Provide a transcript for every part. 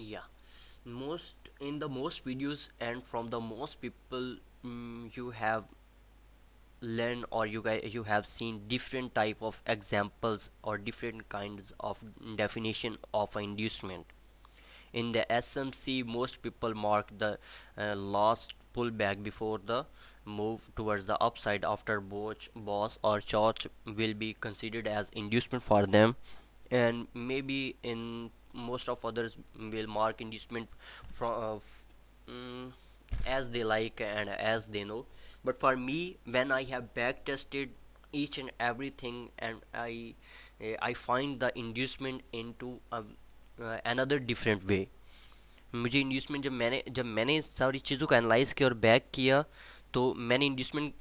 Yeah, most in the most videos and from the most people, you have learned, or you have seen different type of examples or different kinds of definition of inducement. In the SMC, most people mark the last pullback before the move towards the upside after boss or short will be considered as inducement for them, and maybe in most of others will mark inducement from mm, as they like and as they know. But for me, when I have back tested each and everything, and I find the inducement into another different way. मुझे inducement जब मैंने सारी चीज़ों को analyse किया और back किया, तो मैंने इंड्यूसमेंट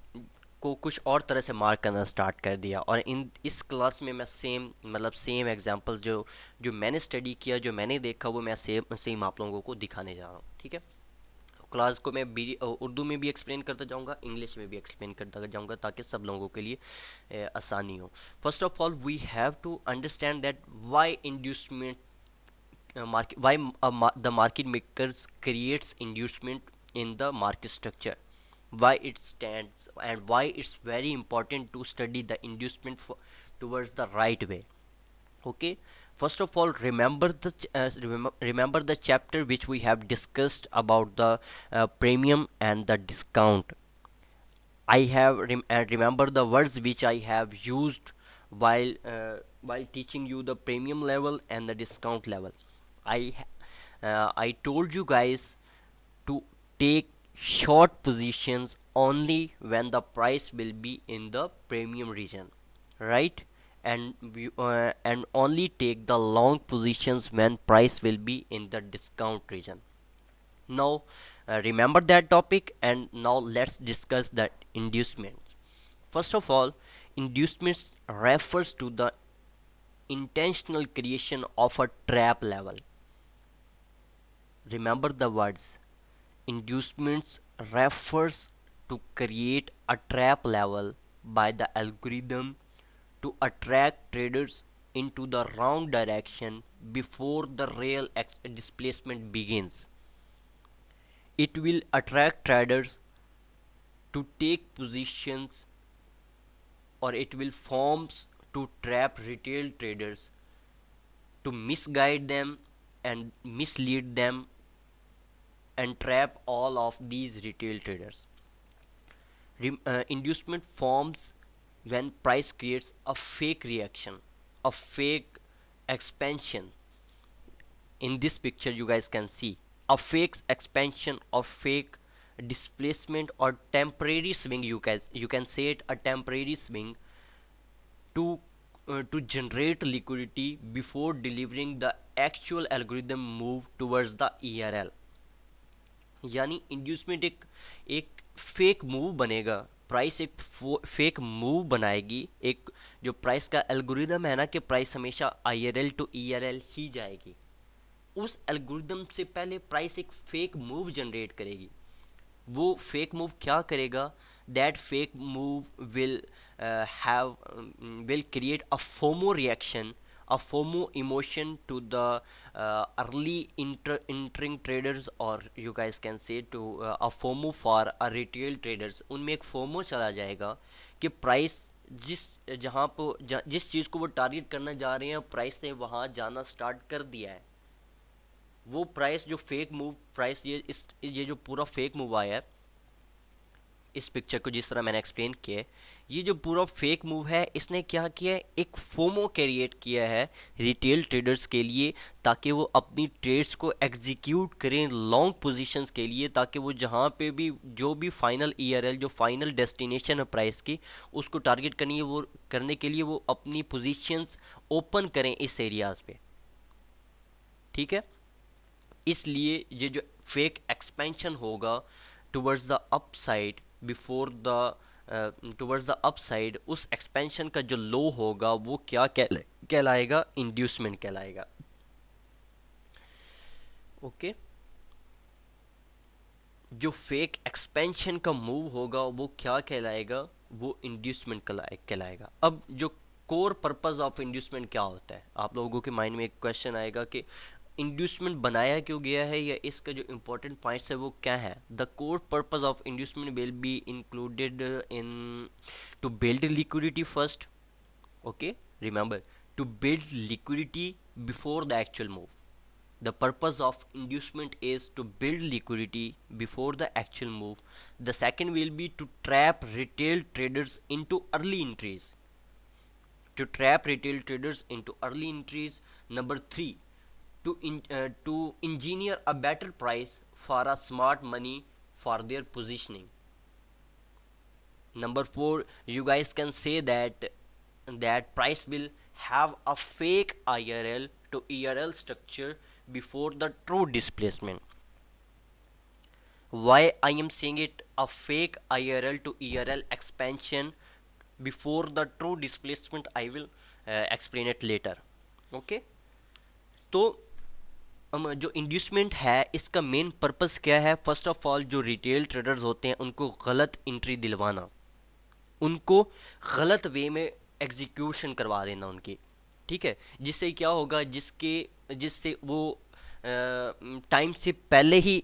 को कुछ और तरह से मार्क करना स्टार्ट कर दिया। और इन इस क्लास में मैं सेम मतलब सेम एग्जांपल जो जो मैंने स्टडी किया, जो मैंने देखा, वो मैं सेम सेम आप लोगों को दिखाने जा रहा हूँ। ठीक है, क्लास को मैं उर्दू में भी एक्सप्लेन करता जाऊंगा, इंग्लिश में भी एक्सप्लेन करता जाऊंगा, ताकि सब लोगों के लिए आसानी हो। First of all we have to understand that why inducement market why the market makers creates inducement in the market structure, why it stands, and why it's very important to study the inducement towards the right way. Okay, first of all, remember the chapter which we have discussed about the premium and the discount. I have remember the words which I have used while teaching you the premium level and the discount level. I told you guys to take short positions only when the price will be in the premium region, right? And only take the long positions when price will be in the discount region. Now, remember that topic, and now let's discuss the inducements. First of all, inducements refers to the intentional creation of a trap level. Remember the words. Inducements refers to create a trap level by the algorithm to attract traders into the wrong direction before the real displacement begins. It will attract traders to take positions, or it will forms to trap retail traders, to misguide them and mislead them and trap all of these retail traders. Inducement forms when price creates a fake reaction, a fake expansion. In this picture you guys can see a fake expansion or fake displacement or temporary swing. You can say it a temporary swing to to generate liquidity before delivering the actual algorithm move towards the ERL. यानी inducement एक एक fake move बनेगा, price एक fake move बनाएगी। एक जो price का algorithm है ना, कि प्राइस हमेशा IRL टू ERL ही जाएगी, उस एल्गोरिदम से पहले प्राइस एक फेक मूव जनरेट करेगी। वो फेक मूव क्या करेगा? That fake move will create a FOMO reaction, a FOMO emotion to the early entering traders, or you guys can say to a FOMO for a retail traders. उनमें एक FOMO चला जाएगा कि price जिस जिस चीज़ को वो टारगेट करना जा रहे हैं, प्राइस ने वहाँ जाना स्टार्ट कर दिया है। वो प्राइस जो फेक मूव प्राइस ये जो पूरा फेक मूव आया है, इस पिक्चर को जिस तरह मैंने एक्सप्लेन किया है, ये जो पूरा फेक मूव है, इसने क्या किया है? एक फोमो क्रिएट किया है रिटेल ट्रेडर्स के लिए, ताकि वो अपनी ट्रेड्स को एग्जीक्यूट करें लॉन्ग पोजीशंस के लिए, ताकि वो जहाँ पे भी जो भी फाइनल ERL, जो फाइनल डेस्टिनेशन है प्राइस की, उसको टारगेट करने के लिए वो अपनी पोजीशंस ओपन करें इस एरियाज पे। ठीक है, इसलिए ये जो फेक एक्सपेंशन होगा towards the upside before the towards the upside, उस एक्सपेंशन का जो लो होगा वो क्या कहलाएगा? इंड्यूसमेंट कहलाएगा। ओके, जो फेक एक्सपेंशन का मूव होगा वो क्या कहलाएगा? वो इंड्यूसमेंट कहलाएगा। अब जो कोर पर्पस ऑफ इंड्यूसमेंट क्या होता है? आप लोगों के माइंड में एक क्वेश्चन आएगा कि इंड्यूसमेंट बनाया क्यों गया है या इसका जो इम्पोर्टेंट पॉइंट्स है वो क्या है? The core purpose of inducement will be included in to build liquidity first. Okay, remember, to build liquidity before the actual move. The purpose of inducement is to build liquidity before the actual move. The second will be to trap retail traders into early entries. To trap retail traders into early entries. Number three, to engineer a better price for a smart money for their positioning. Number four, you guys can say that price will have a fake IRL to ERL structure before the true displacement. Why I am saying it a fake IRL to ERL expansion before the true displacement, I will explain it later. Okay, तो जो inducement है इसका main purpose क्या है? First of all, जो retail traders होते हैं उनको गलत एंट्री दिलवाना, उनको गलत वे में एग्जीक्यूशन करवा देना उनकी, ठीक है, जिससे क्या होगा, जिससे वो टाइम से पहले ही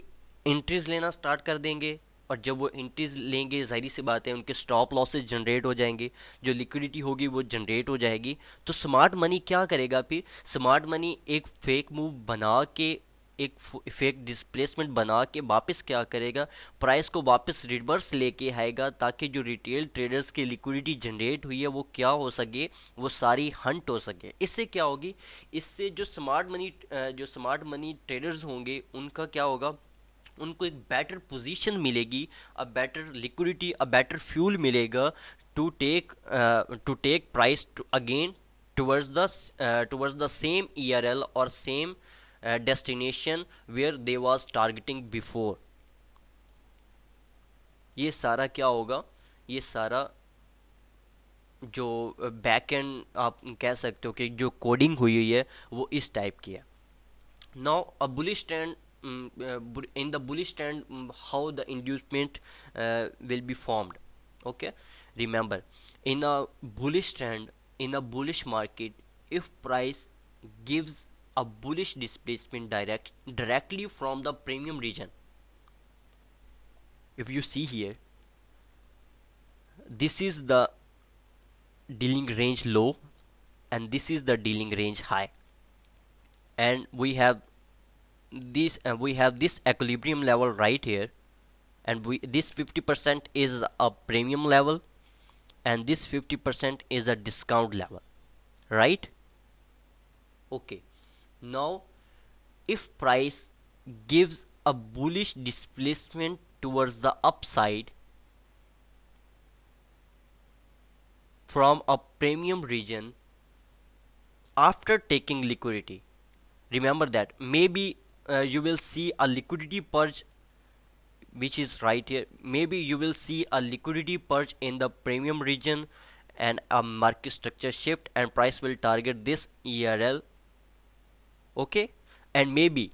एंट्रीज लेना स्टार्ट कर देंगे, और जब वो एंट्रीज लेंगे जाहिर सी बात है उनके स्टॉप लॉसेस जनरेट हो जाएंगे, जो लिक्विडिटी होगी वो जनरेट हो जाएगी. तो स्मार्ट मनी क्या करेगा फिर? स्मार्ट मनी एक फेक मूव बना के, एक फेक डिस्प्लेसमेंट बना के वापस क्या करेगा, प्राइस को वापस रिवर्स लेके आएगा, ताकि जो रिटेल ट्रेडर्स की लिक्विडिटी जनरेट हुई है वो क्या हो सके, वो सारी हंट हो सके. इससे क्या होगी, इससे जो स्मार्ट मनी ट्रेडर्स होंगे उनका क्या होगा, उनको एक बेटर पोजीशन मिलेगी, a better liquidity, a better fuel मिलेगा to take price again towards the towards the same ERL or same destination where they was targeting before. ये सारा क्या होगा, ये सारा जो बैक एंड आप कह सकते हो कि जो कोडिंग हुई हुई है वो इस टाइप की है. Now a bullish trend, in the bullish trend, how the inducement will be formed. Okay, remember, in a bullish trend, in a bullish market, if price gives a bullish displacement directly from the premium region, if you see here, this is the dealing range low and this is the dealing range high, and we have this equilibrium level right here, and this 50% is a premium level and this 50% is a discount level, right? Okay, now if price gives a bullish displacement towards the upside from a premium region after taking liquidity, remember that maybe you will see a liquidity purge which is right here. Maybe you will see a liquidity purge in the premium region and a market structure shift and price will target this ERL. Okay, and maybe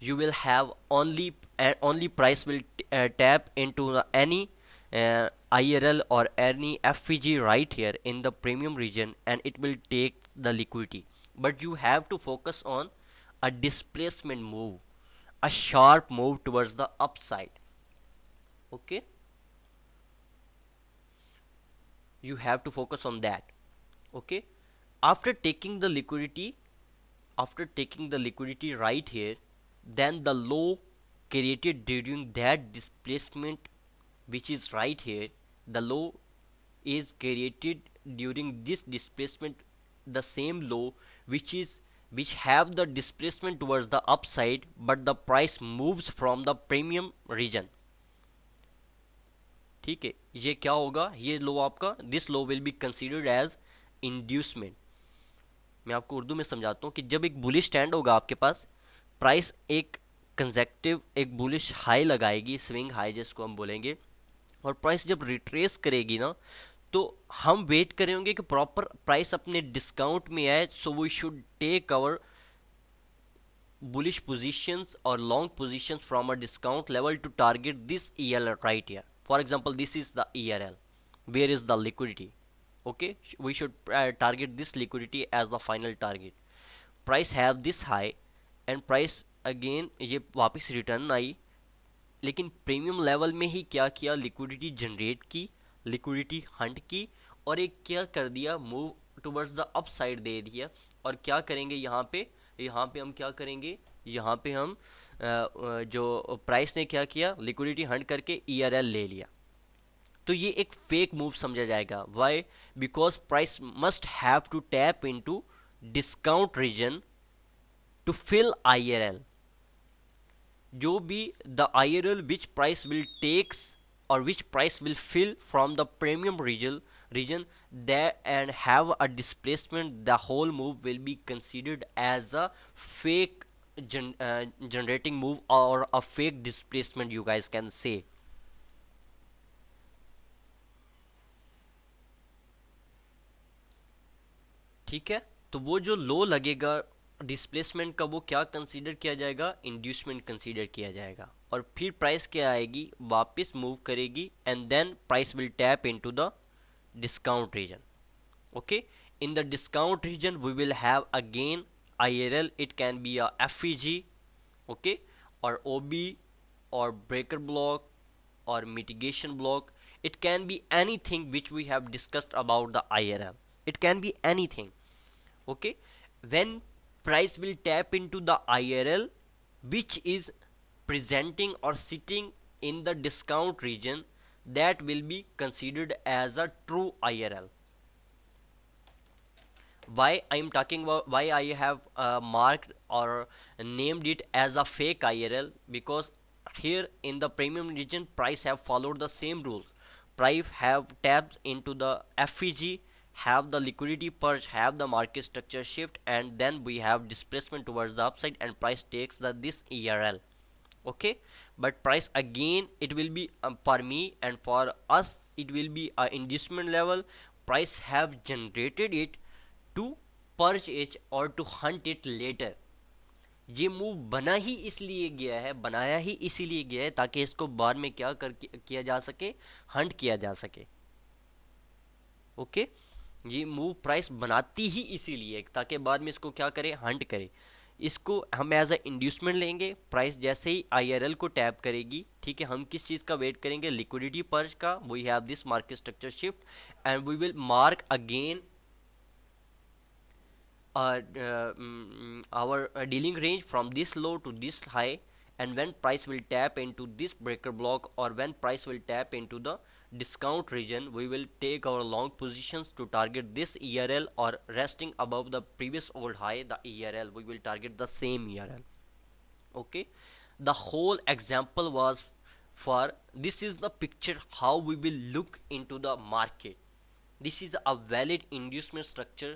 you will have only price will tap into any IRL or any FVG right here in the premium region and it will take the liquidity, but you have to focus on a displacement move, a sharp move towards the upside. Okay, you have to focus on that. Okay, after taking the liquidity, right here, then the low created during that displacement, which is right here, the low is created during this displacement, the same low which have the displacement towards the upside, but the price moves from the premium region. ठीक है, ये क्या होगा, ये low आपका, this low will be considered as inducement. मैं आपको उर्दू में समझाता हूँ कि जब एक बुलिश स्टैंड होगा आपके पास, प्राइस एक कंजेक्टिव एक बुलिश हाई लगाएगी, स्विंग हाई जिसको हम बोलेंगे, और प्राइस जब रिट्रेस करेगी ना, तो हम वेट करेंगे कि प्रॉपर प्राइस अपने डिस्काउंट में आए, so we should take our bullish positions or long positions from a discount level to target this ERL right here. For example, this is the ERL. Where is the liquidity? Okay, we should target this liquidity as the final target. Price have this high and price again ये वापस return आई, लेकिन premium level में ही क्या किया, liquidity generate की, liquidity hunt की, और एक क्या कर दिया, move towards the upside दे दिया। और क्या करेंगे यहाँ पे हम क्या करेंगे, यहाँ पे हम जो प्राइस ने क्या किया, लिक्विडिटी हंट करके ईआरएल ले लिया, तो ये एक फेक मूव समझा जाएगा। Why? Because price must have to tap into discount region to fill IRL. जो भी the IRL which price will takes or which price will fill from the premium region there and have a displacement, the whole move will be considered as a fake generating move or a fake displacement, you guys can say. ठीक है, तो वो जो लो लगेगा displacement का, वो क्या consider किया जाएगा, इंड्यूसमेंट कंसीडर किया जाएगा। और फिर प्राइस क्या आएगी, वापस मूव करेगी and then price will tap into the discount region. okay, in the discount region we will have again IRL, it can be a FEG, okay, or OB, or breaker block, or mitigation block. It can be anything which we have discussed about the IRL, it can be anything. Okay, when price will tap into the IRL which is presenting or sitting in the discount region, that will be considered as a true IRL. Why I am talking about, why I have marked or named it as a fake IRL, because here in the premium region price have followed the same rules. Price have tapped into the FEG, have the liquidity purge, have the market structure shift, and then we have displacement towards the upside and price takes the this ERL. Okay, but price again it will be for me and for us it will be a inducement level. Price have generated it to purge it or to hunt it later. ये move बना ही इसलिए गया है, बनाया ही इसीलिए गया है ताकि इसको बाद में क्या कर किया जा सके, हंट किया जा सके। ओके, ये मूव प्राइस बनाती ही इसीलिए ताकि बाद में इसको क्या करे, हंट करे। इसको हम एज अ इंड्यूसमेंट लेंगे, प्राइस जैसे ही आईआरएल को टैप करेगी, ठीक है, हम किस चीज़ का वेट करेंगे, लिक्विडिटी पर्च का, we have this market structure shift and we will mark again our dealing range from this low to this high, and when price will tap into this breaker block or when price will tap into the discount region, we will take our long positions to target this ERL, or resting above the previous old high, the ERL, we will target the same ERL. Okay, the whole example was for this is the picture how we will look into the market. This is a valid inducement structure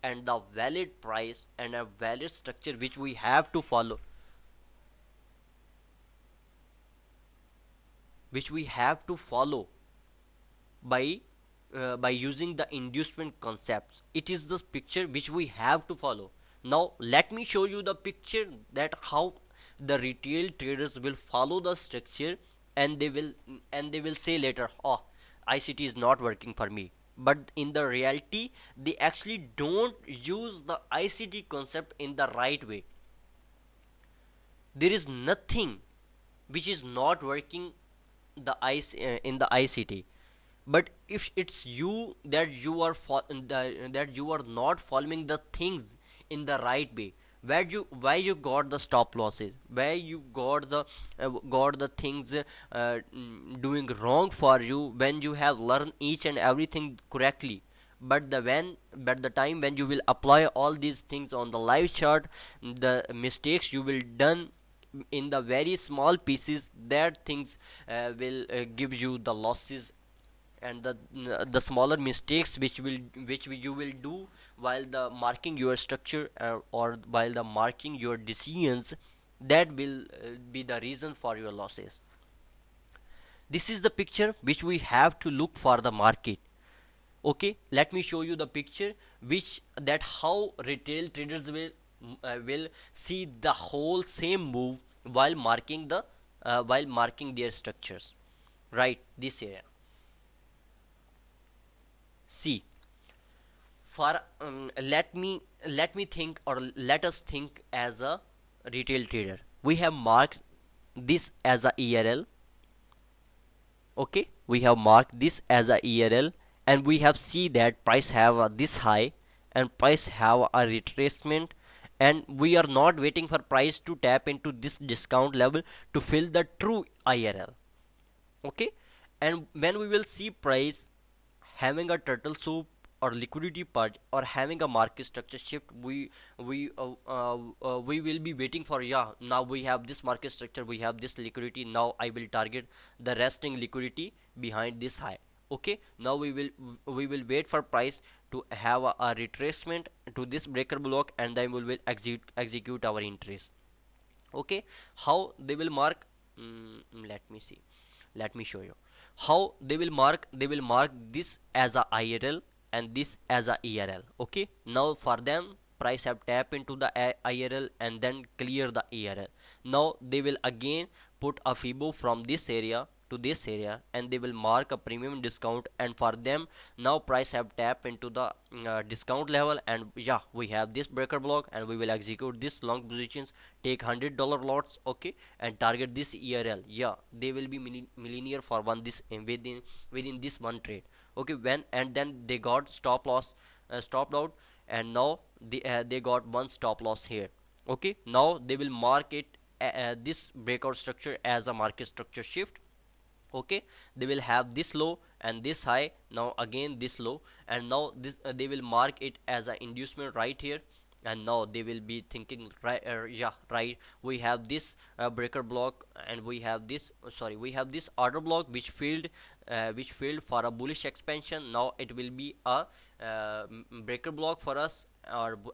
and the valid price and a valid structure which we have to follow by using the inducement concepts. It is this picture which we have to follow. Now let me show you the picture that how the retail traders will follow the structure, and they will say later, oh, ICT is not working for me. But in the reality they actually don't use the ICT concept in the right way. There is nothing which is not working in the ICT. But if it's you that that you are not following the things in the right way, why you got the stop losses, where you got the things doing wrong for you when you have learned each and everything correctly. But the time when you will apply all these things on the live chart, the mistakes you will done in the very small pieces, that things will give you the losses, and the smaller mistakes which you will do while the marking your structure or while the marking your decisions, that will be the reason for your losses. This is the picture which we have to look for the market. Okay, let me show you the picture which that how retail traders will see the whole same move while marking their structures, right? This area, see, for let me let me think, or let us think as a retail trader. We have marked this as a ERL. Okay, we have marked this as a ERL, and we have see that price have this high and price have a retracement, and we are not waiting for price to tap into this discount level to fill the true IRL. Okay, and when we will see price having a turtle soup or liquidity purge or having a market structure shift, we will be waiting for, yeah, now we have this market structure, we have this liquidity, now I will target the resting liquidity behind this high. Okay, now we will wait for price to have a retracement to this breaker block, and then we will execute our entries. Okay, how they will mark, let me see, let me show you how they will mark this as a IRL and this as a ERL. Okay, now for them price have tap into the IRL and then clear the ERL. Now they will again put a FIBO from this area to this area, and they will mark a premium discount, and for them now price have tap into the discount level, and yeah, we have this breaker block, and we will execute this long positions, take $100 lots. Okay, and target this ERL. Yeah, they will be millionaire for one this within this one trade. Okay, when and then they got stop loss, stopped out, and now they got one stop loss here. Okay, now they will mark it this breakout structure as a market structure shift. Okay, they will have this low and this high, now again this low, and now this they will mark it as an inducement right here. And now they will be thinking, right, yeah, right, we have this breaker block, and we have this, sorry, we have this order block which failed for a bullish expansion. Now it will be a breaker block for us,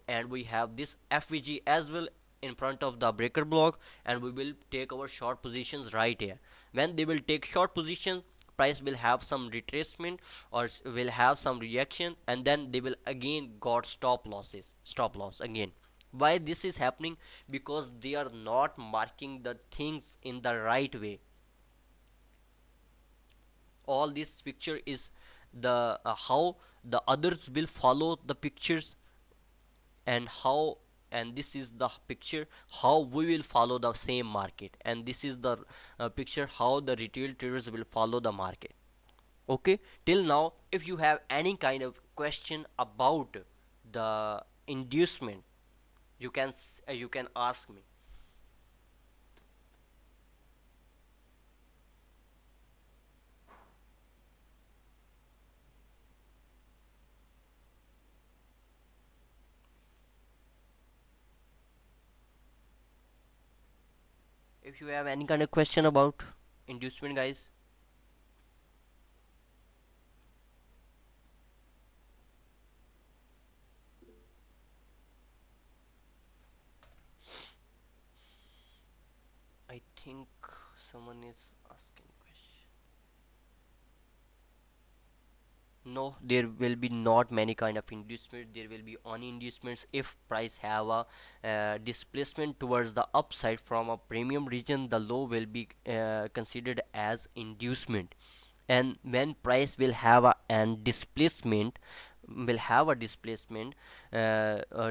and we have this FVG as well in front of the breaker block, and we will take our short positions right here. When they will take short positions, price will have some retracement or will have some reaction, and then they will again got stop loss again. Why this is happening? Because they are not marking the things in the right way. All this picture is the how the others will follow the pictures, and how, and this is the picture how we will follow the same market, and this is the picture how the retail traders will follow the market. Okay, till now if you have any kind of question about the inducement, you can ask me. If you have any kind of question about inducement, guys. I think someone is asking question. No, there will be not many kind of inducement. There will be only inducements if price have a displacement towards the upside from a premium region. The low will be considered as inducement, and when price will have a and displacement will have a displacement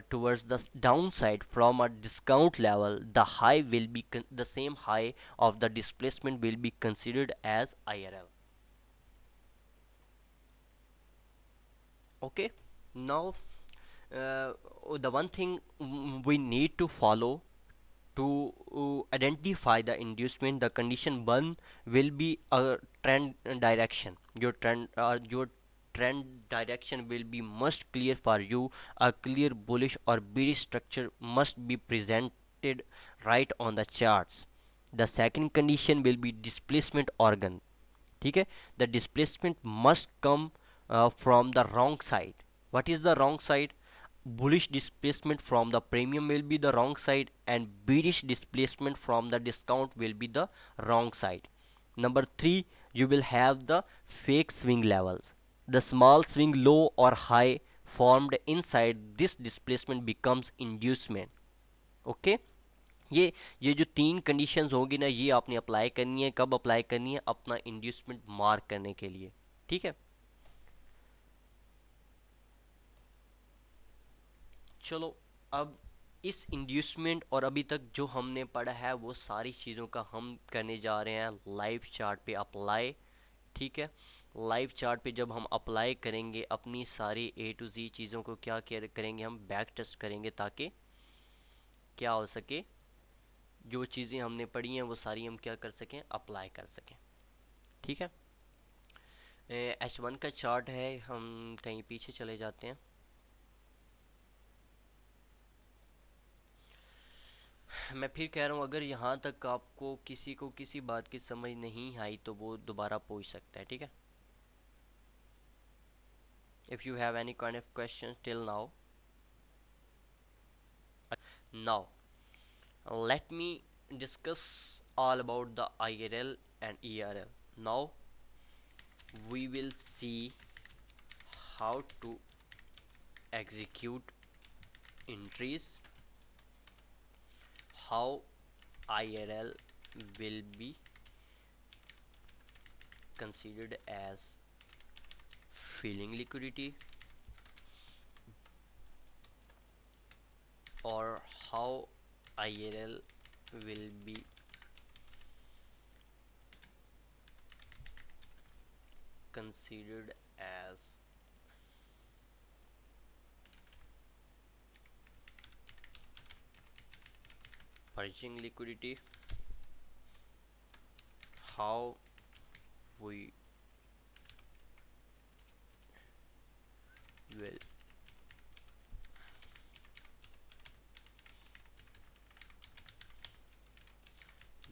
towards the downside from a discount level, the high will be the same high of the displacement will be considered as IRL. Okay, now the one thing we need to follow to identify the inducement, the condition one will be a trend direction. Your trend direction will be must clear for you. A clear bullish or bearish structure must be presented right on the charts. The second condition will be displacement organ. ठीक है, the displacement must come from the wrong side. What is the wrong side? Bullish displacement from the premium will be the wrong side, and bearish displacement from the discount will be the wrong side. Number 3, you will have the fake swing levels. The small swing low or high formed inside this displacement becomes inducement. Okay, ये जो तीन conditions होगी ना, ये आपने apply करनी है। कब अप्लाई करनी है? अपना इंड्यूसमेंट मार्क करने के लिए। ठीक है, चलो, अब इस इंड्यूसमेंट और अभी तक जो हमने पढ़ा है वो सारी चीज़ों का हम करने जा रहे हैं लाइव चार्ट पे अप्लाई। ठीक है, लाइव चार्ट पे जब हम अप्लाई करेंगे अपनी सारी ए टू जी चीज़ों को क्या करेंगे, हम बैक टेस्ट करेंगे ताकि क्या हो सके, जो चीज़ें हमने पढ़ी हैं वो सारी हम क्या कर सकें, अप्लाई कर सकें। ठीक है, H1 का चार्ट है, हम कहीं पीछे चले जाते हैं। मैं फिर कह रहा हूँ, अगर यहाँ तक आपको किसी को किसी बात की समझ नहीं आई तो वो दोबारा पूछ सकता है। ठीक है, if you have any kind of question till now. Now let me discuss all about the IRL and ERL. Now we will see how to execute entries, how IRL will be considered as filling liquidity, or how IRL will be considered as purging liquidity, how we will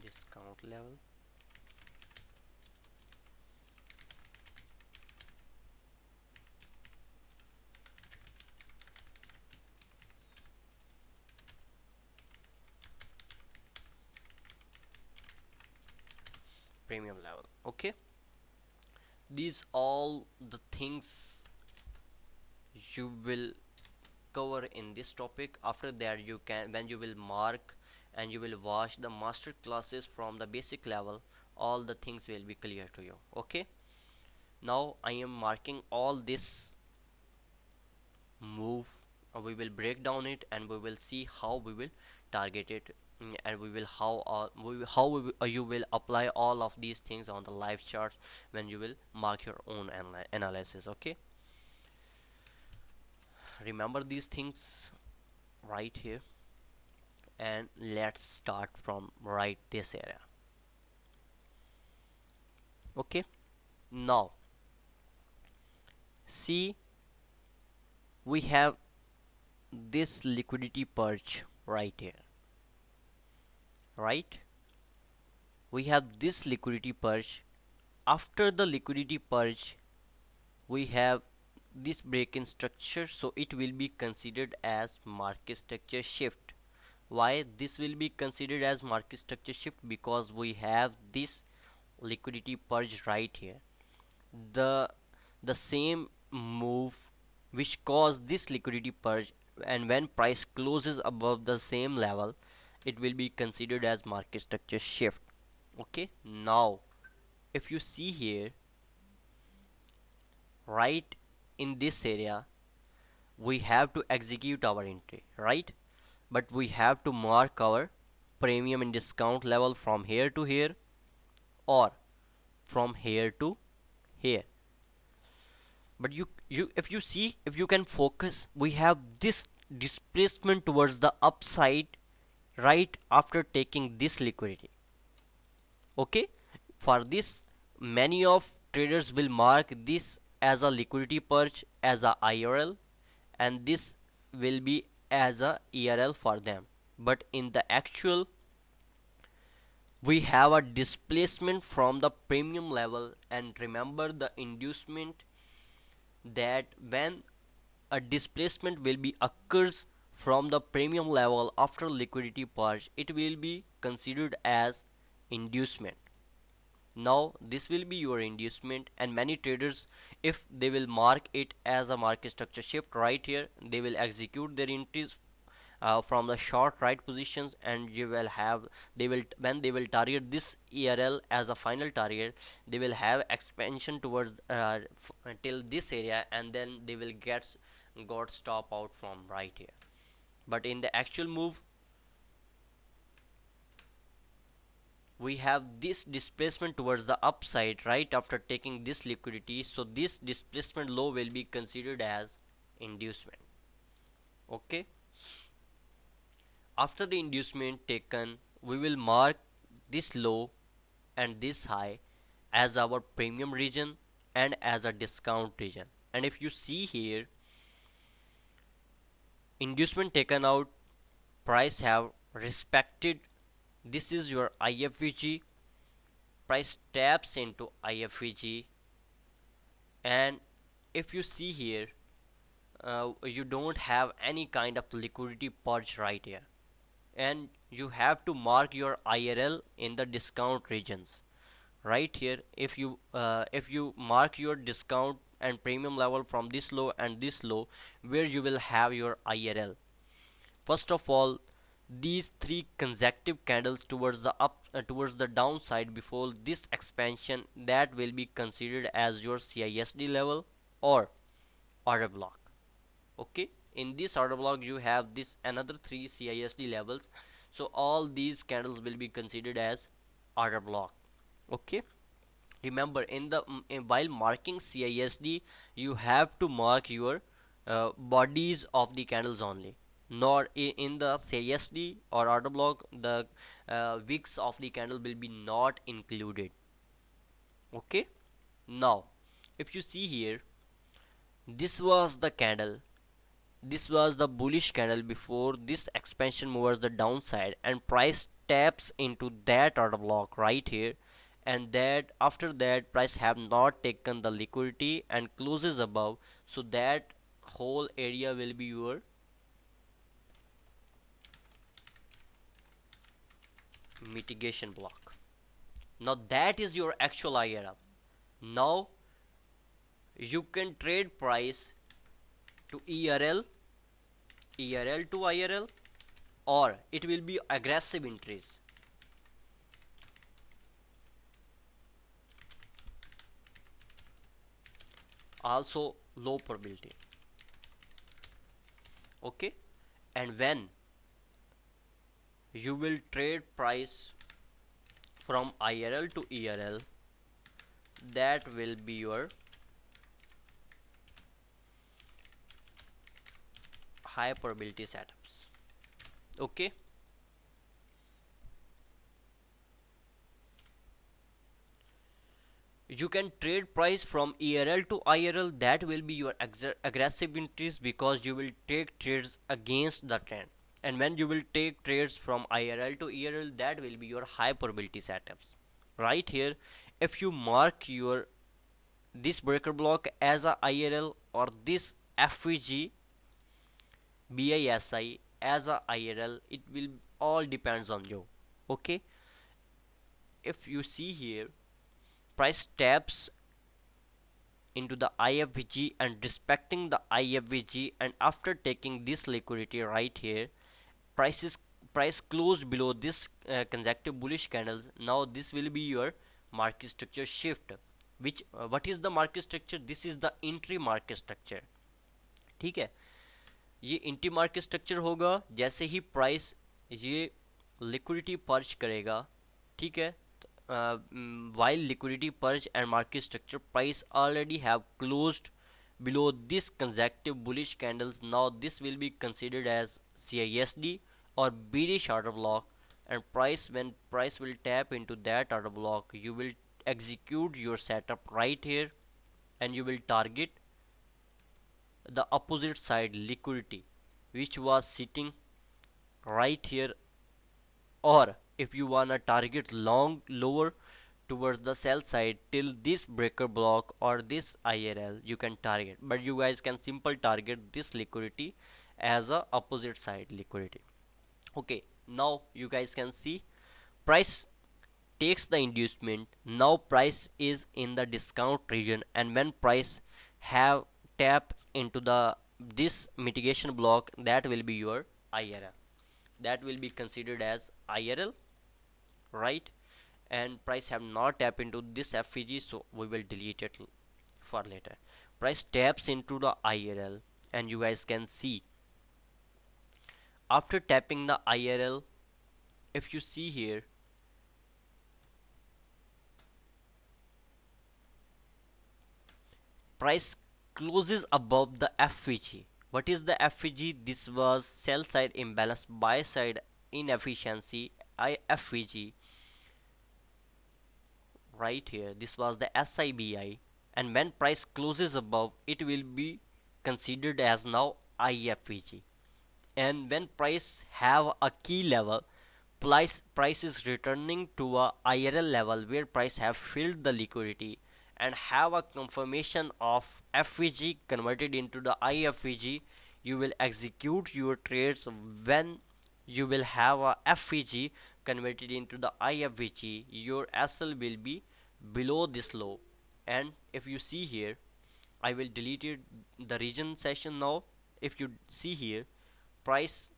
discount level, premium level. Okay, these all the things you will cover in this topic. After that, you can, when you will mark and you will watch the master classes from the basic level, all the things will be clear to you. Okay, now I am marking all this move. We will break down it and we will see how we will target it. And we will you will apply all of these things on the live charts when you will mark your own analysis. Okay, remember these things right here, and let's start from right this area. Okay, now see, we have this liquidity purge right here, right? We have this liquidity purge. After the liquidity purge, we have this break-in structure, so it will be considered as market structure shift. Why this will be considered as market structure shift? Because we have this liquidity purge right here, the the same move which caused this liquidity purge, and when price closes above the same level, it will be considered as market structure shift. Okay, now if you see here, right in this area, we have to execute our entry, right? But we have to mark our premium and discount level from here to here, or from here to here. But you if you see, if you can focus, we have this displacement towards the upside right after taking this liquidity. Okay, for this, many of traders will mark this as a liquidity purge, as a IRL, and this will be as a ERL for them. But in the actual, we have a displacement from the premium level. And remember the inducement, that when a displacement will be occurs from the premium level after liquidity purge, it will be considered as inducement. Now this will be your inducement, and many traders, if they will mark it as a market structure shift right here, they will execute their entries from the short right positions, and you will have, they will, when they will target this ERL as a final target, they will have expansion towards till this area, and then they will got stop out from right here. But in the actual move, we have this displacement towards the upside right after taking this liquidity, so this displacement low will be considered as inducement. Okay, after the inducement taken, we will mark this low and this high as our premium region and as a discount region. And if you see here, inducement taken out, price have respected, this is your IFVG, price taps into IFVG. And if you see here, you don't have any kind of liquidity purge right here, and you have to mark your IRL in the discount regions right here. If you mark your discount and premium level from this low and this low, where you will have your IRL. First of all, these three consecutive candles towards the downside before this expansion, that will be considered as your CISD level or order block. Okay, in this order block you have this another three CISD levels, so all these candles will be considered as order block. Okay, remember while marking CISD, you have to mark your bodies of the candles only, not in the CISD or order block the wicks of the candle will be not included. Okay, now if you see here, this was the candle, this was the bullish candle before this expansion moves the downside, and price taps into that order block right here, and that after that price have not taken the liquidity and closes above, so that whole area will be your mitigation block. Now that is your actual IRL. Now you can trade price to ERL, ERL to IRL, or it will be aggressive entries, also low probability. Okay, and when you will trade price from IRL to ERL, that will be your high probability setups. Okay, you can trade price from ERL to IRL, that will be your aggressive entries because you will take trades against the trend. And when you will take trades from IRL to ERL, that will be your high probability setups. Right here, if you mark your this breaker block as a IRL or this FVG BISI as a IRL, it will all depends on you. Okay, if you see here, price taps into the IFVG and respecting the IFVG, and after taking this liquidity right here, price is price closed below this consecutive bullish candles. Now this will be your market structure shift, which what is the market structure, this is the entry market structure. ठीक है, ये इंटी market structure होगा जैसे ही price ये liquidity perch करेगा. ठीक है, while liquidity purge and market structure, price already have closed below this consecutive bullish candles. Now this will be considered as CISD or bearish order block, and price when price will tap into that order block, you will execute your setup right here, and you will target the opposite side liquidity which was sitting right here. Or if you wanna target long lower towards the sell side till this breaker block or this IRL, you can target, but you guys can simple target this liquidity as a opposite side liquidity. Okay, now you guys can see price takes the inducement. Now price is in the discount region, and when price have tap into the this mitigation block, that will be your IRL, that will be considered as IRL, right? And price have not tap into this FVG, so we will delete it for later. Price taps into the IRL, and you guys can see After tapping the IRL, if you see here, price closes above the FVG. What is the FVG? This was sell side imbalance, buy side inefficiency, IFVG right here. This was the SIBI, and when price closes above, it will be considered as now IFVG. And when price have a key level, price is returning to a IRL level where price have filled the liquidity and have a confirmation of FVG converted into the IFVG. You will execute your trades when you will have a FVG converted into the IFVG. Your SL will be below this low. And if you see here, I will delete it, the region session now. If you see here, price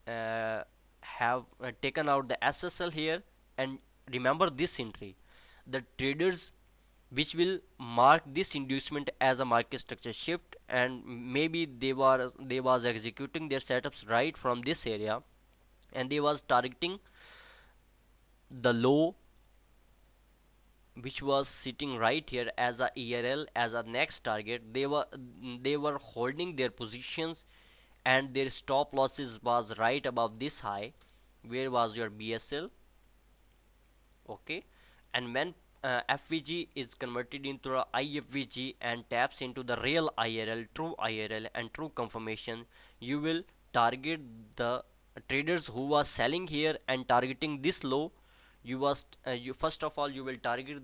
have taken out the SSL here, and remember this entry, the traders which will mark this inducement as a market structure shift, and maybe they was executing their setups right from this area, and they was targeting the low which was sitting right here as a ERL as a next target. They were holding their positions, and their stop losses was right above this high. Where was your BSL? Okay, and when FVG is converted into a IFVG and taps into the real IRL, true IRL, and true confirmation, you will target the traders who was selling here and targeting this low. You first of all, you will target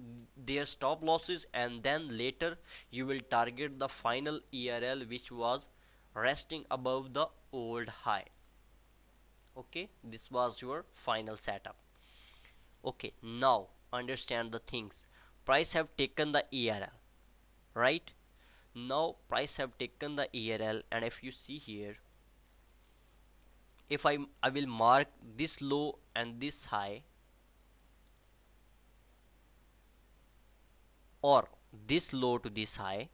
their stop losses, and then later you will target the final ERL which was resting above the old high. Okay, this was your final setup. Okay, now understand the things. Price have taken the ERL, right? Now price have taken the ERL, and if you see here, if I will mark this low and this high, or this low to this high,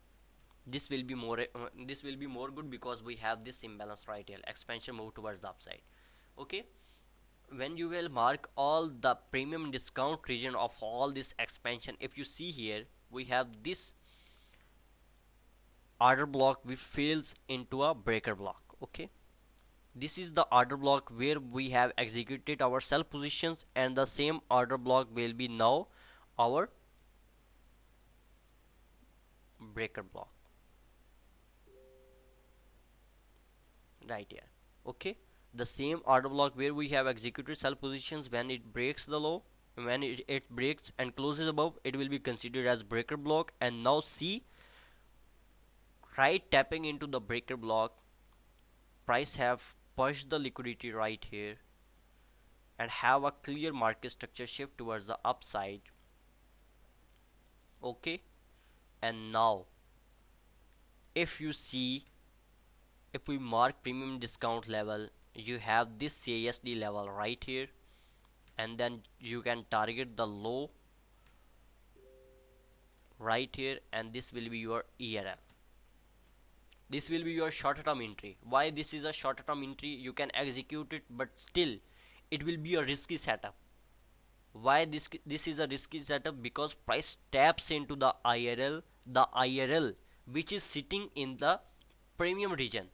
this will be more good because we have this imbalance right here. Expansion move towards the upside. Okay, when you will mark all the premium discount region of all this expansion, if you see here, we have this order block which fills into a breaker block. Okay, this is the order block where we have executed our sell positions, and the same order block will be now our breaker block right here. Okay, the same order block where we have executed sell positions, when it breaks the low, when it breaks and closes above, it will be considered as breaker block. And now see, right tapping into the breaker block, price have pushed the liquidity right here and have a clear market structure shift towards the upside. Okay, and now if you see, if we mark premium discount level, you have this CASD level right here, and then you can target the low right here, and this will be your ERL. This will be your short term entry. Why this is a short term entry? You can execute it, but still it will be a risky setup. Why this is a risky setup? Because price taps into the IRL which is sitting in the premium region.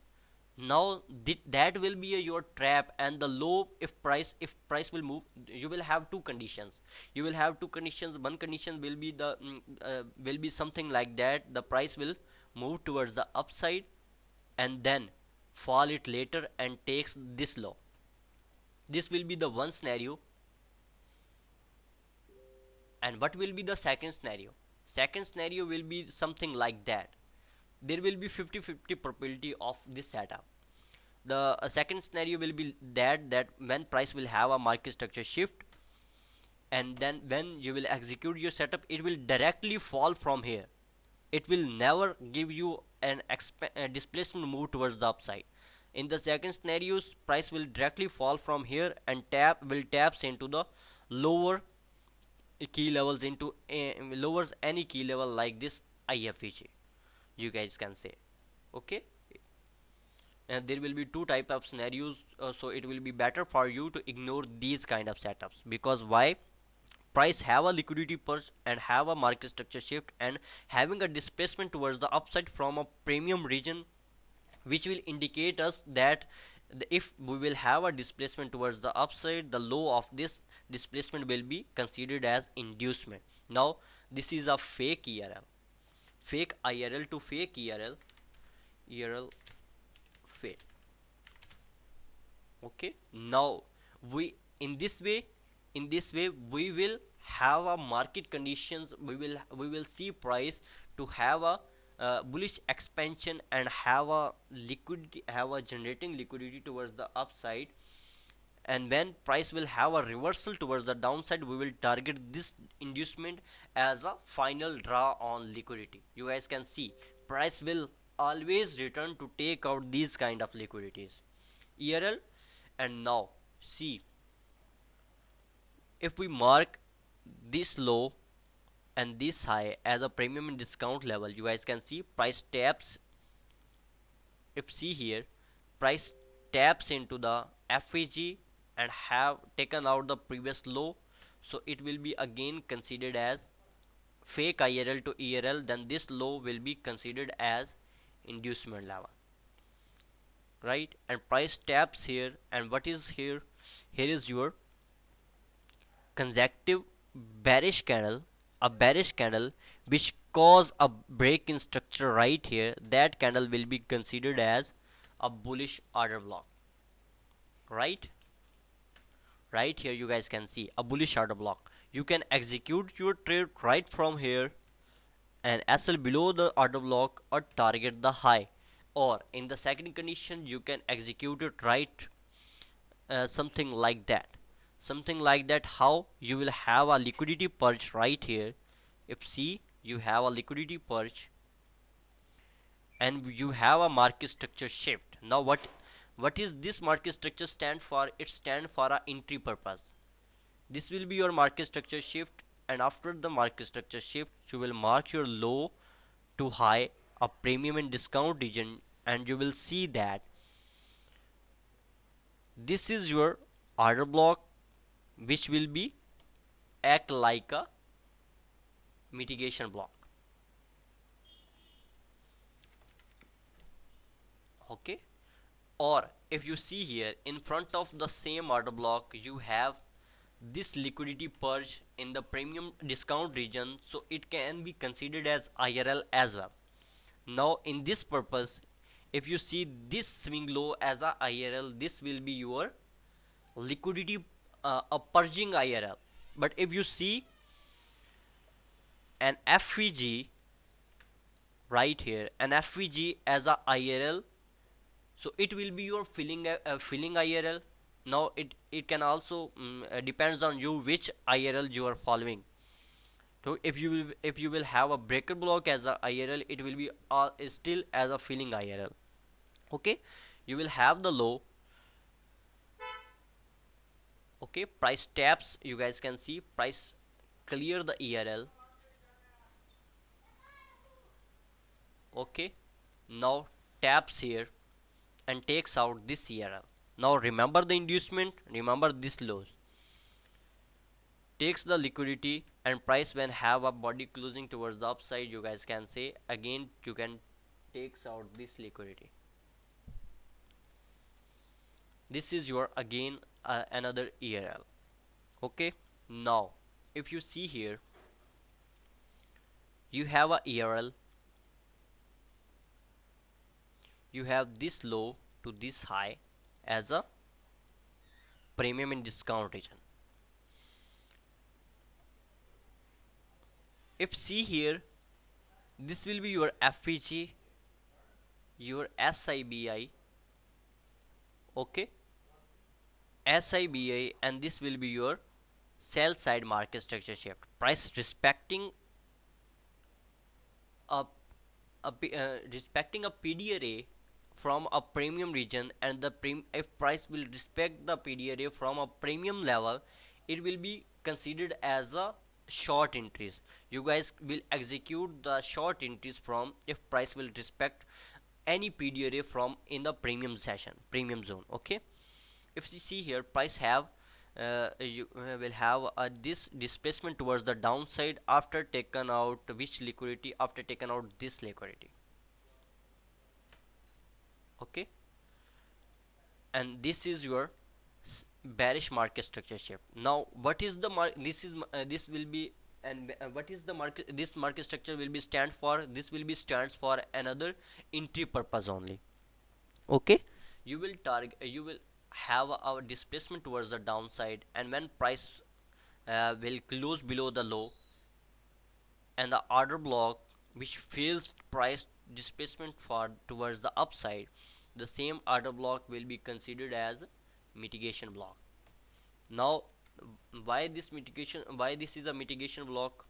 Now that will be your trap, and the low, if price will move, you will have two conditions. One condition will be will be something like that: the price will move towards the upside and then fall it later and takes this low. This will be the one scenario. And what will be the second scenario? Second scenario will be something like that. There will be 50-50 probability of this setup. The second scenario will be that when price will have a market structure shift, and then when you will execute your setup, it will directly fall from here. It will never give you an displacement move towards the upside. In the second scenarios, price will directly fall from here and taps into the lower key levels, into lowers any key level like this IFVG, you guys can say. Okay, and there will be two type of scenarios, so it will be better for you to ignore these kind of setups. Because why? Price have a liquidity purge and have a market structure shift and having a displacement towards the upside from a premium region, which will indicate us that if we will have a displacement towards the upside, the low of this displacement will be considered as inducement. Now this is a fake ERL, fake IRL to fake ERL fake. Okay, now we in this way, we will have a market conditions, we will see price to have a bullish expansion and have a liquidity, have a generating liquidity towards the upside. And when price will have a reversal towards the downside, we will target this inducement as a final draw on liquidity. You guys can see price will always return to take out these kind of liquidities, ERL. And now see, if we mark this low and this high as a premium and discount level, you guys can see price taps. If see here, price taps into the FEG and have taken out the previous low, so it will be again considered as fake IRL to ERL. Then this low will be considered as inducement level, right? And price taps here, and what is here? Here is your consecutive bearish candle, a bearish candle which cause a break in structure right here. That candle will be considered as a bullish order block, right? Right here you guys can see a bullish order block. You can execute your trade right from here and sell below the order block or target the high, or in the second condition you can execute it right, something like that, how you will have a liquidity purge right here. If see, you have a liquidity purge and you have a market structure shift. Now what is this market structure stand for? It stand for a entry purpose. This will be your market structure shift, and after the market structure shift you will mark your low to high, a premium and discount region, and you will see that this is your order block, which will be act like a mitigation block. Okay, or if you see here in front of the same order block you have this liquidity purge in the premium discount region, so it can be considered as IRL as well. Now in this purpose, if you see this swing low as a IRL, this will be your liquidity, a purging IRL. But if you see an FVG right here, an FVG as a IRL, so it will be your filling IRL. Now it can also depends on you which IRL you are following. So if you will have a breaker block as a IRL, it will be still as a filling IRL. Okay, you will have the low. Okay, price taps, you guys can see price clear the ERL. Okay, now taps here and takes out this ERL. Now remember the inducement, remember this lows, takes the liquidity, and price when have a body closing towards the upside, you guys can say again you can takes out this liquidity. This is your again another ERL. Okay, now if you see here, you have a ERL, you have this low to this high as a premium in discount region. If see here, this will be your FPG, your SIBI. Okay, SIBI, and this will be your sell side market structure shift. Price respecting a, respecting a PDRA from a premium region, and the if price will respect the PDRA from a premium level, it will be considered as a short entries. You guys will execute the short entries from if price will respect any PD array from in the premium session, premium zone. Okay, if you see here, price have you will have this displacement towards the downside after taken out which liquidity, after taken out this liquidity. Okay, and this is your bearish market structure shift. Now what is the this is this will be, and what is the market, this market structure will be stand for, this will be stands for another entry purpose only. Okay, you will target, you will have our displacement towards the downside, and when price will close below the low and the order block which fails price displacement for towards the upside, the same order block will be considered as mitigation block. Now why this mitigation, why this is a mitigation block?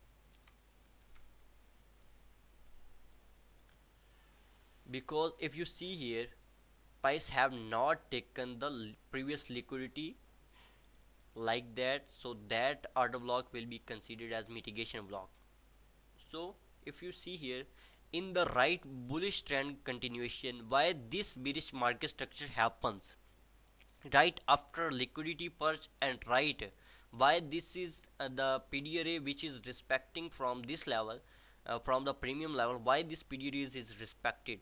Because if you see here, price have not taken the previous liquidity like that, so that order block will be considered as mitigation block. So if you see here, in the right bullish trend continuation, why this bearish market structure happens right after liquidity purge, and right why this is the PD array which is respecting from this level, from the premium level, why this PD array is respected?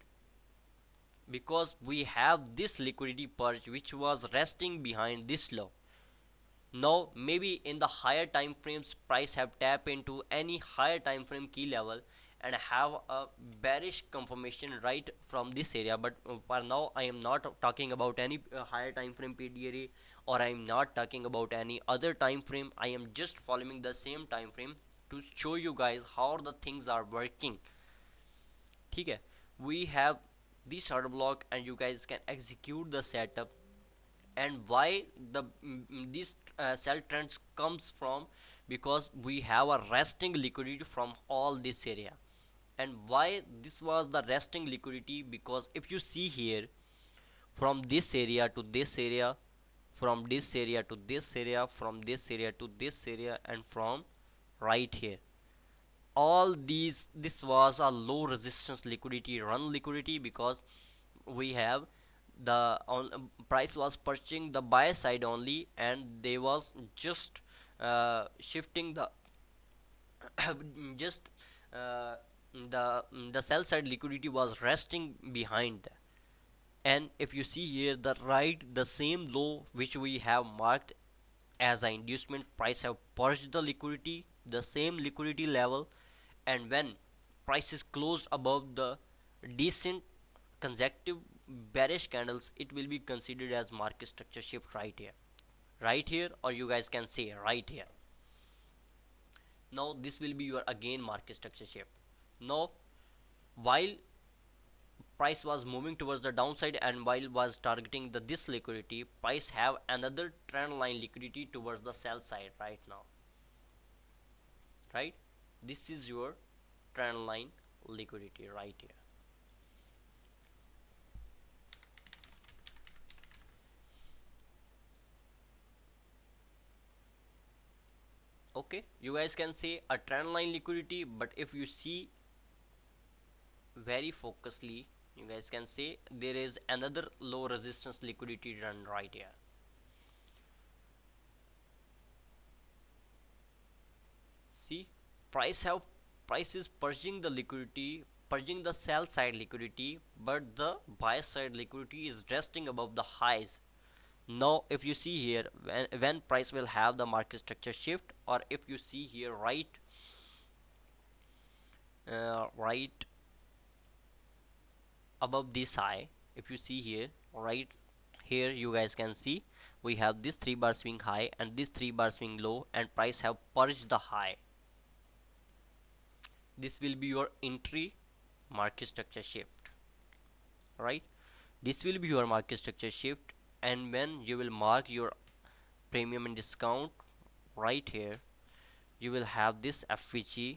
Because we have this liquidity purge which was resting behind this low. Now maybe in the higher time frames, price have tapped into any higher time frame key level and have a bearish confirmation right from this area. But for now I am not talking about any higher time frame PDRA, or I am not talking about any other time frame. I am just following the same time frame to show you guys how the things are working. ठीक है, we have this order block and you guys can execute the setup. And why the this sell trends comes from, because we have a resting liquidity from all this area. And why this was the resting liquidity? Because if you see here, from this area to this area, from this area to this area, from this area to this area, and from right here, all these, this was a low resistance liquidity, run liquidity, because we have the price was purchasing the buy side only, and they was just shifting the just the sell side liquidity was resting behind. And if you see here, the right, the same low which we have marked as an inducement, price have purged the liquidity, the same liquidity level. And when price is closed above the decent consecutive bearish candles, it will be considered as market structure shift right here, right here, or you guys can say right here. Now this will be your again market structure shift. Now while price was moving towards the downside and while was targeting the this liquidity, price have another trend line liquidity towards the sell side right now, right? This is your trend line liquidity right here. Okay, you guys can say a trend line liquidity, but if you see very focusedly, you guys can say there is another low resistance liquidity run right here. See, price have, price is purging the liquidity, purging the sell side liquidity, but the buy side liquidity is resting above the highs. Now if you see here, when price will have the market structure shift, or if you see here right, right above this high, if you see here right here, you guys can see we have this 3 bar swing high and this 3 bar swing low, and price have purged the high. This will be your entry market structure shift, right? This will be your market structure shift. And when you will mark your premium and discount right here, you will have this FVG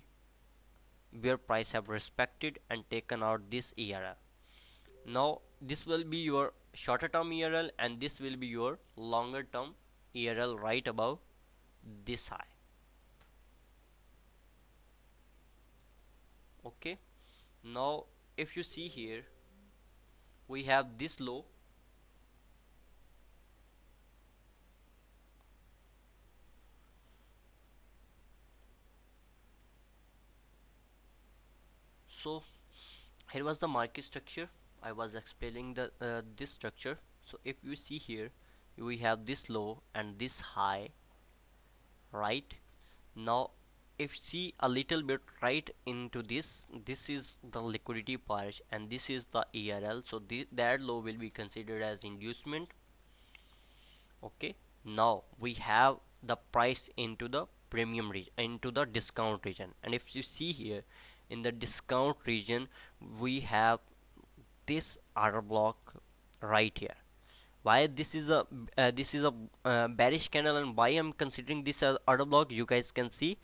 where price have respected and taken out this ERL. Now this will be your shorter term ERL and this will be your longer term ERL right above this high. Okay, now if you see here, we have this low. So here was the market structure. I was explaining the this structure. So if you see here, we have this low and this high, right? Now if see a little bit right into this, this is the liquidity part and this is the ERL. So that low will be considered as inducement. Okay, now we have the price into the premium region, into the discount region, and if you see here in the discount region, we have this order block right here. Why this is a bearish candle, and why I'm considering this as order block? You guys can see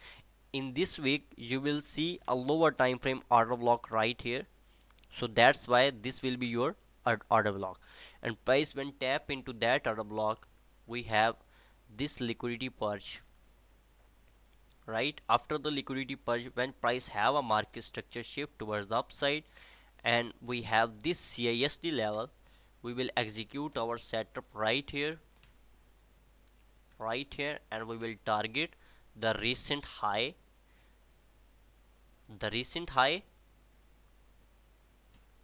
in this week you will see a lower time frame order block right here. So that's why this will be your order block, and price when tap into that order block, we have this liquidity purge. Right after the liquidity purge, when price have a market structure shift towards the upside, and we have this CISD level, we will execute our setup right here, and we will target the recent high, the recent high,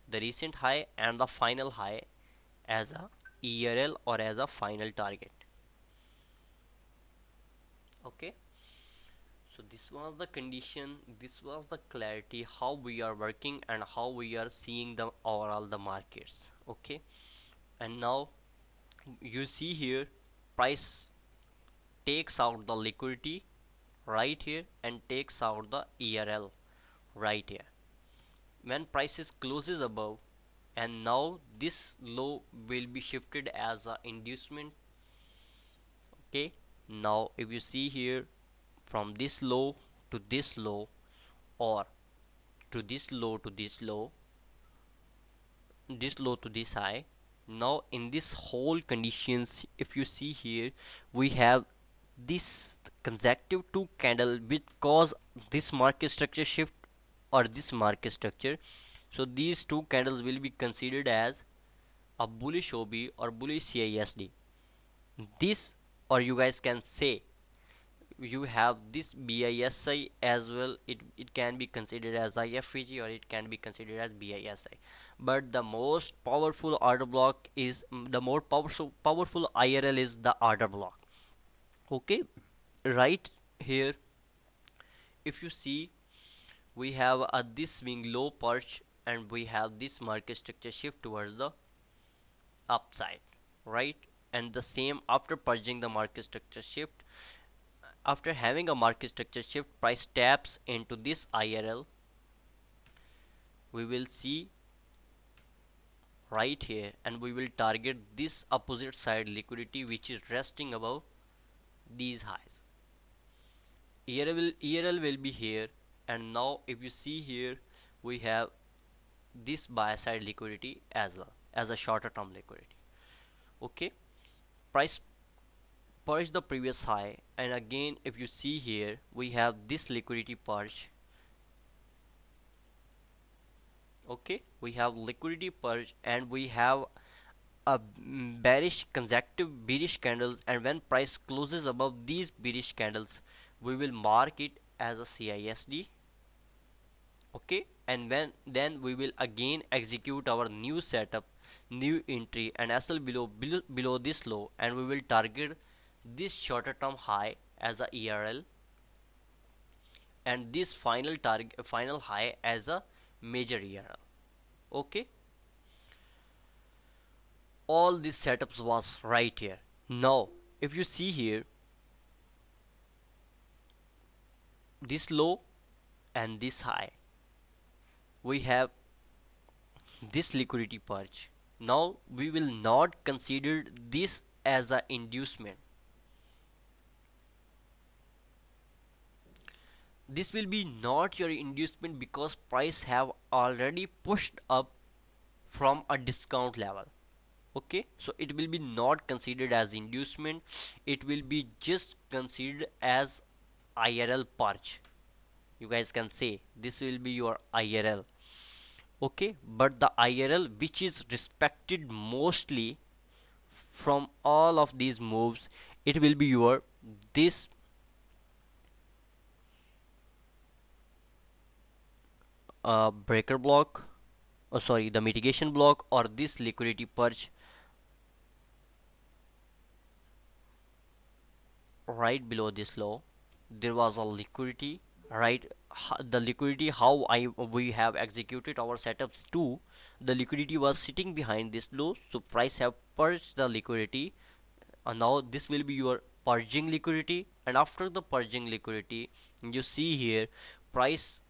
the recent high, and the final high as a ERL or as a final target. Okay, so this was the condition, this was the clarity how we are working and how we are seeing the overall the markets. Okay, and now you see here price takes out the liquidity right here and takes out the ERL right here. When prices closes above, and now this low will be shifted as a inducement. Okay, now if you see here from this low to this low, or to this low to this low, this low to this high, now in this whole conditions, if you see here, we have this consecutive two candle which cause this market structure shift or this market structure. So these two candles will be considered as a bullish OB or bullish CISD. This, or you guys can say, you have this BISI as well. It can be considered as IFVG or it can be considered as BISI. But the most powerful order block is the more powerful IRL is the order block. Okay, right here, if you see, we have a this swing low perch and we have this market structure shift towards the upside, right? And the same after purging the market structure shift, after having a market structure shift, price taps into this IRL. We will see right here, and we will target this opposite side liquidity which is resting above these highs. ERL will be here, and now if you see here, we have this buy side liquidity as well as a shorter term liquidity. Okay, price purge the previous high, and again if you see here, we have this liquidity purge. Okay, we have liquidity purge and we have a bearish consecutive bearish candles, and when price closes above these bearish candles, we will mark it as a CISD. Okay, and when then we will again execute our new setup, new entry, and SL below this low, and we will target this shorter term high as a ERL, and this final target final high as a major ERL. Okay, all these setups was right here. Now if you see here, this low and this high, we have this liquidity purge. Now we will not consider this as a inducement. This will be not your inducement because price have already pushed up from a discount level. Okay, so it will be not considered as inducement, it will be just considered as IRL purge. You guys can say this will be your IRL. Okay, but the IRL which is respected mostly from all of these moves, it will be your this breaker block, oh sorry, the mitigation block, or this liquidity purge right below this low. There was a liquidity, right? The liquidity, how I we have executed our setups too, the liquidity was sitting behind this low, so price have purged the liquidity, and now this will be your purging liquidity. And after the purging liquidity, you see here price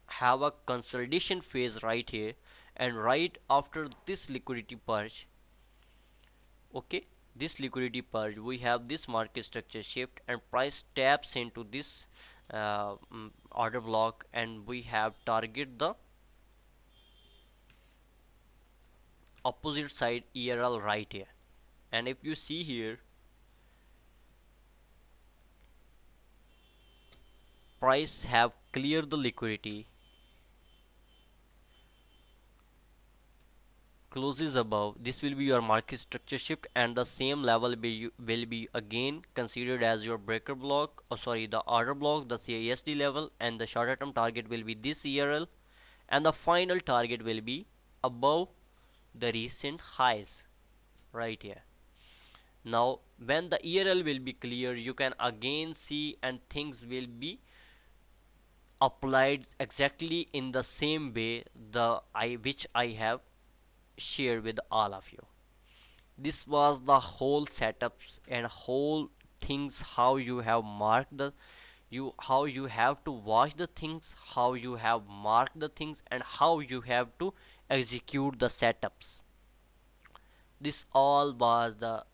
have a consolidation phase right here, and right after this liquidity purge, okay, this liquidity purge, we have this market structure shift and price taps into this order block, and we have target the opposite side ERL right here. And if you see here, price have cleared the liquidity, closes above, this will be your market structure shift, and the same level will be again considered as your breaker block, or sorry, the order block, the CASD level, and the shorter term target will be this ERL, and the final target will be above the recent highs right here. Now when the ERL will be clear, you can again see, and things will be applied exactly in the same way the I which I have shared with all of you. This was the whole setups and whole things, how you have marked the, you how you have to watch the things, how you have marked the things, and how you have to execute the setups. This all was the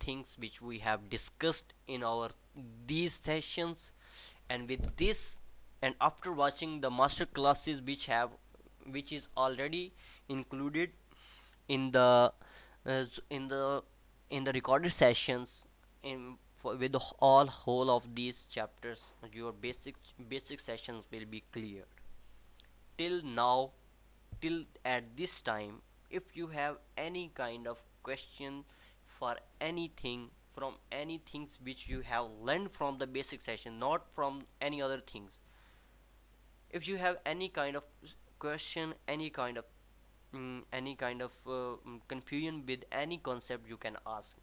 things which we have discussed in our these sessions. And with this, and after watching the master classes which is already included in the in the recorded sessions, with all whole of these chapters, your basic sessions will be clear. Till now, till at this time, if you have any kind of question for anything, from any things which you have learned from the basic session, not from any other things, if you have any kind of question, any kind of confusion with any concept, you can ask